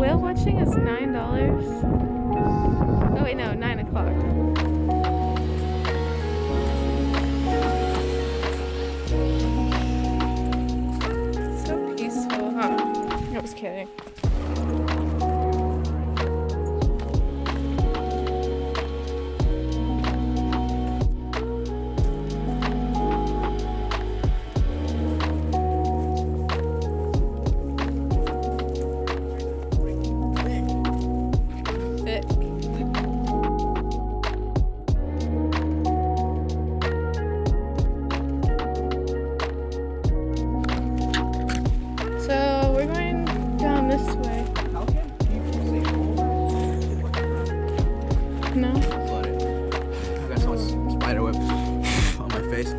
whale watching is $9. Oh wait, no, 9 o'clock. So peaceful, huh? I was kidding. So we're going down this way. How can people say No? flood it? I got so much spider web on my face.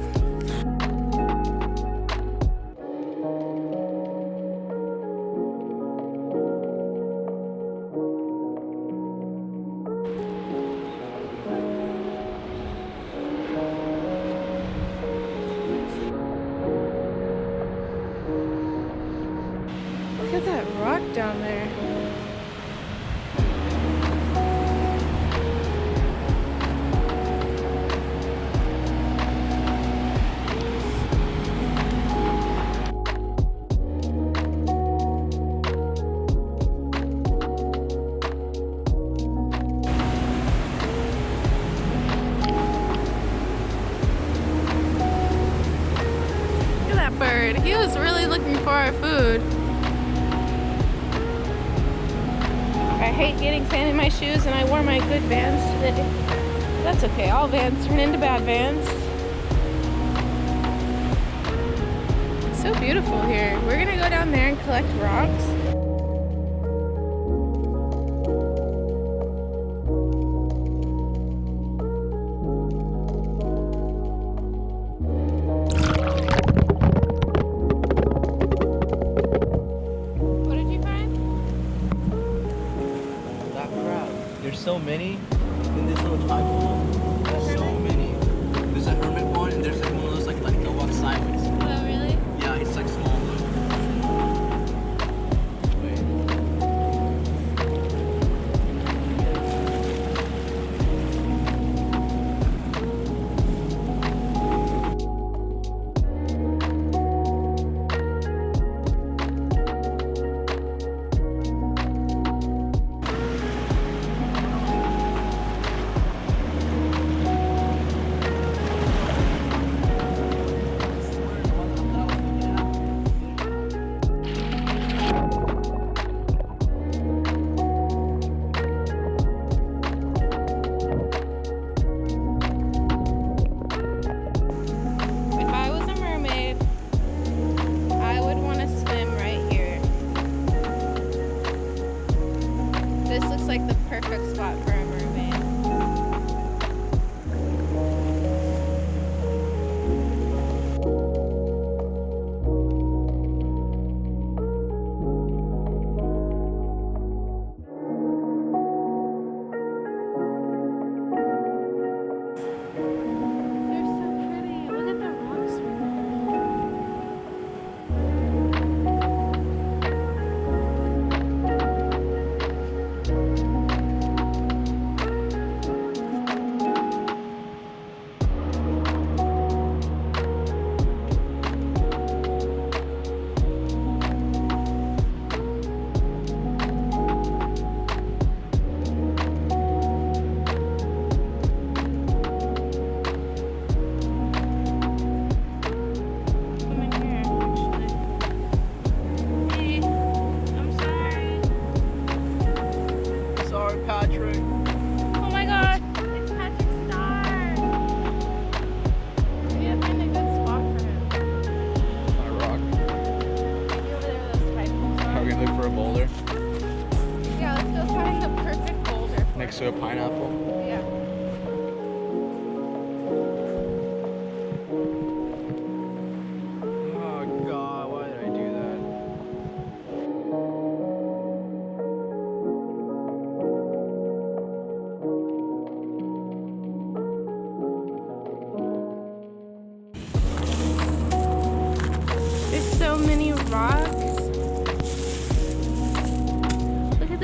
Look at that rock down there. Look at that bird. He was really looking for our food. I hate getting sand in my shoes, and I wore my good Vans today. That's okay, all Vans turn into bad Vans. It's so beautiful here. We're gonna go down there and collect rocks. What did you find? That crab. There's so many in this little tide pool. There's so many. There's a hermit one, and there's like one of those like they'll walk sideways. Oh, really? Yeah, it's like small though. Wait. If I was a mermaid, I would want to swim right here. This looks like the perfect spot for a mermaid. They're so pretty. Look at the rocks right Come in here, actually. Hey, I'm sorry. Sorry, Patrick. Oh my god, it's Patrick's star. We have find a good spot for him. On a rock. Maybe over there where those tide pools Are are. we gonna look for a boulder Yeah, let's go find the perfect boulder for next him. to a pineapple? Yeah. Oh God, why did I do that? There's so many rocks. Look at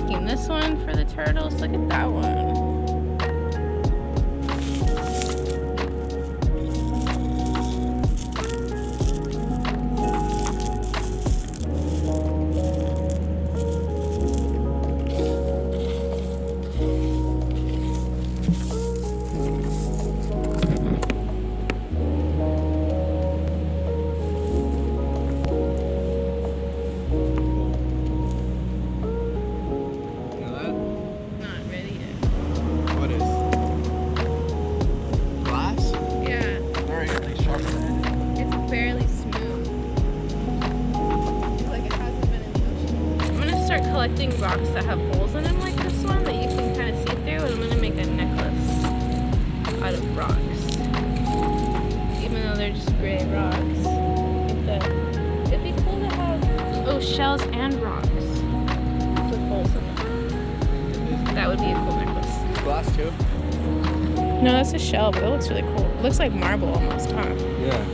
making this one for the turtles. Look at that one. Collecting rocks that have holes in them like this one that you can kind of see through, and I'm going to make a necklace out of rocks. Even though they're just gray rocks. It'd be cool to have shells and rocks with holes in them. That would be a cool necklace. Glass too? No, that's a shell, but it looks really cool. It looks like marble almost, huh? Yeah.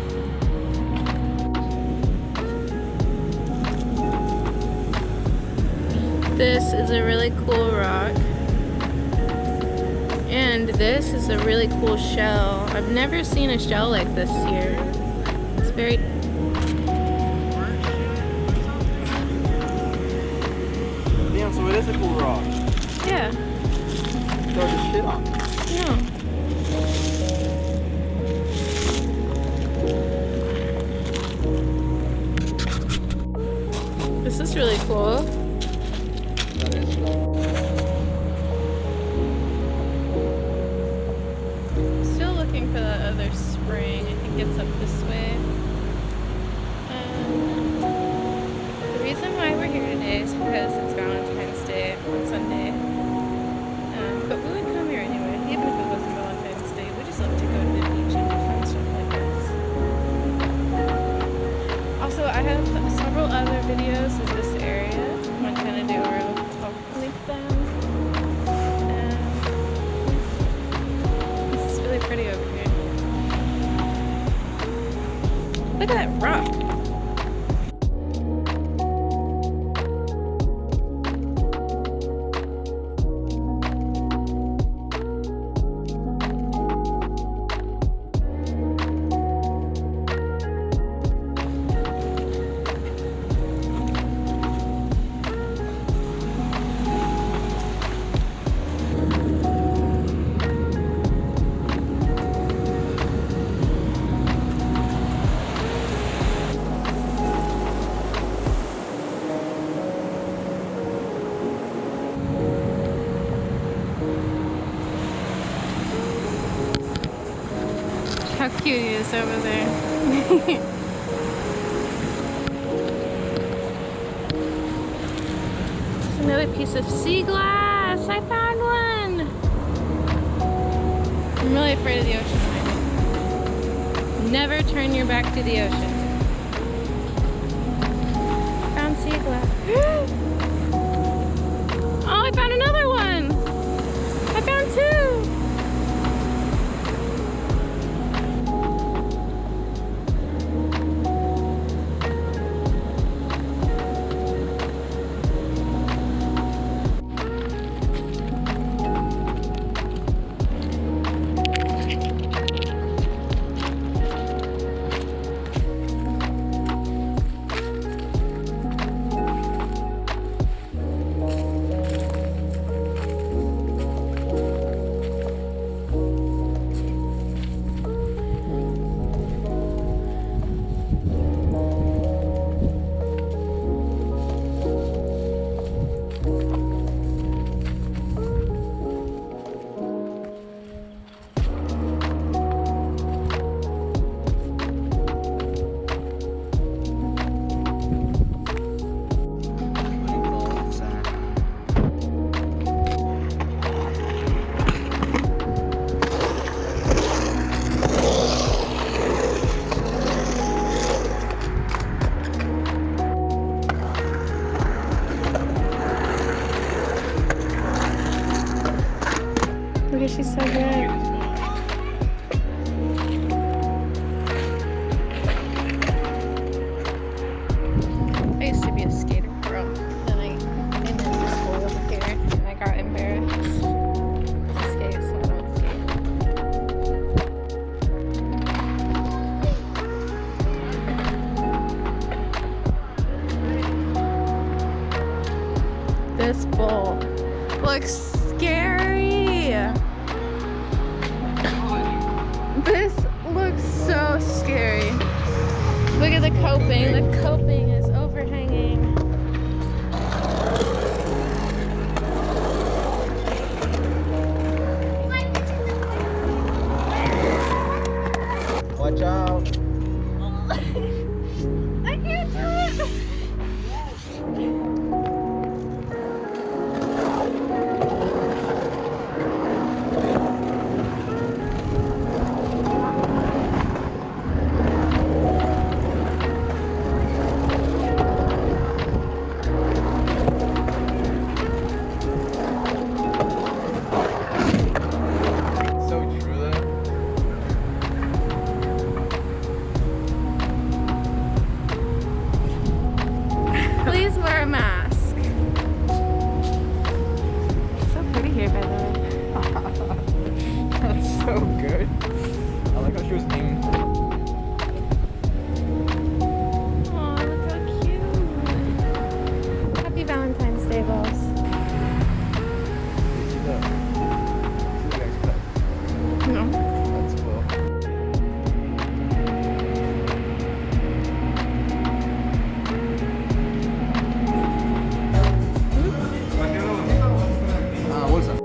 This is a really cool rock, and this is a really cool shell. I've never seen a shell like this here. It's very... Damn, so it is a cool rock. Yeah. Throw this shit on. No. This is really cool. Still looking for that other spring. I think it's up this way. The reason why we're here today is because it's Valentine's Day on Sunday. But we would come here anyway, even if it wasn't Valentine's Day. We just love to go to the beach and do fun stuff like this. Also, I have several other videos of this area. I'm gonna do a real talk with them. This is really pretty over here. Look at that rock. How cute he is over there. Another piece of sea glass. I found one. I'm really afraid of the ocean right now. Never turn your back to the ocean. Found sea glass. Oh, I found another one. I found two. Look at the coping. The coping is overhanging. Watch out. I can't do it. So true though. Please wear a mask. It's so pretty here, by the way. That's so good. I like how she was aiming. Aw, look how cute. Happy Valentine's Day, balls. No. That's cool. What's up?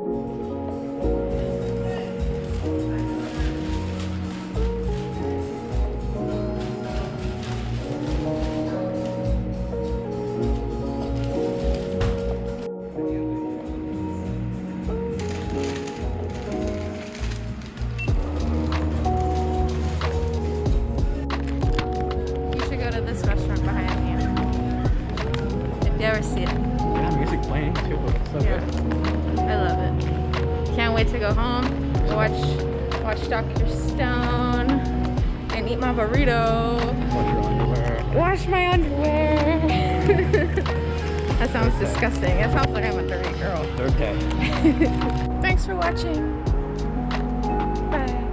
You should go to this restaurant behind you. If you ever see it. Yeah, music playing too. So Yeah. good. I love it. Can't wait to go home, watch Dr. Stone, and eat my burrito. Watch your underwear. Wash my underwear. That sounds disgusting. It sounds like I'm a dirty girl. Okay. Thanks for watching. Bye.